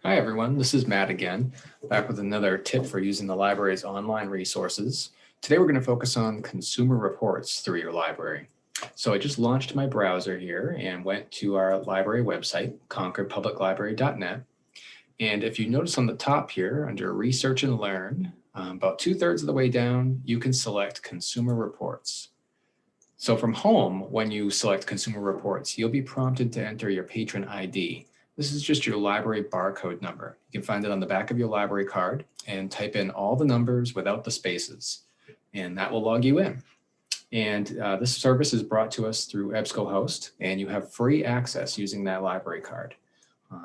Hi everyone, this is Matt again, back with another tip for using the library's online resources. Today we're going to focus on consumer reports through your library. So I just launched my browser here and went to our library website, concordpubliclibrary.net. And if you notice on the top here under Research and Learn, about 2/3 of the way down, you can select Consumer Reports. So from home, when you select Consumer Reports, you'll be prompted to enter your patron ID. This is just your library barcode number. You can find it on the back of your library card and type in all the numbers without the spaces, and that will log you in. And this service is brought to us through EBSCOhost, and you have free access using that library card.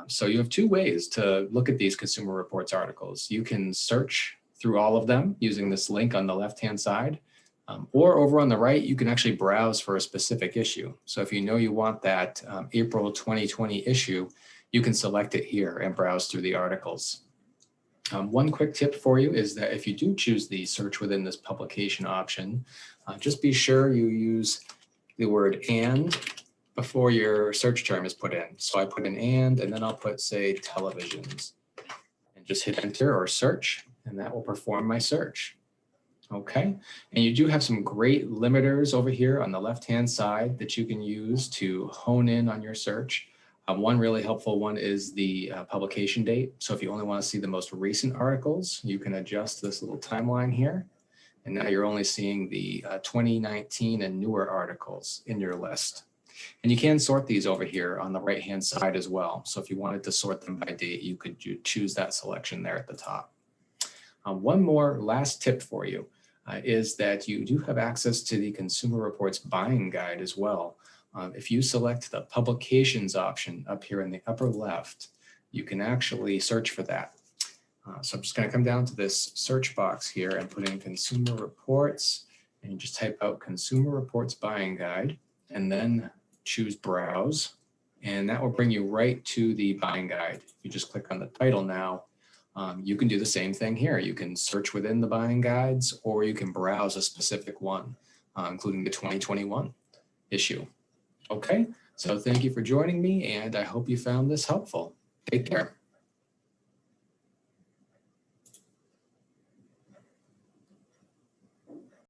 So you have two ways to look at these Consumer Reports articles. You can search through all of them using this link on the left-hand side, or over on the right, you can actually browse for a specific issue. So if you know you want that April 2020 issue, you can select it here and browse through the articles. One quick tip for you is that if you do choose the search within this publication option, just be sure you use the word "and" before your search term is put in. So I put an "and" then I'll put, say, televisions, and just hit enter or search, and that will perform my search. Okay, and you do have some great limiters over here on the left-hand side that you can use to hone in on your search. One really helpful one is the publication date. So if you only want to see the most recent articles, you can adjust this little timeline here. And now you're only seeing the 2019 and newer articles in your list. And you can sort these over here on the right-hand side as well. So if you wanted to sort them by date, you could choose that selection there at the top. One more last tip for you is that you do have access to the Consumer Reports buying guide as well. If you select the publications option up here in the upper left, you can actually search for that. So I'm just going to come down to this search box here and put in Consumer Reports, and you just type out Consumer Reports Buying Guide and then choose Browse, and that will bring you right to the buying guide. If you just click on the title now, you can do the same thing here. You can search within the buying guides, or you can browse a specific one, including the 2021 issue. Okay, so thank you for joining me, and I hope you found this helpful. Take care.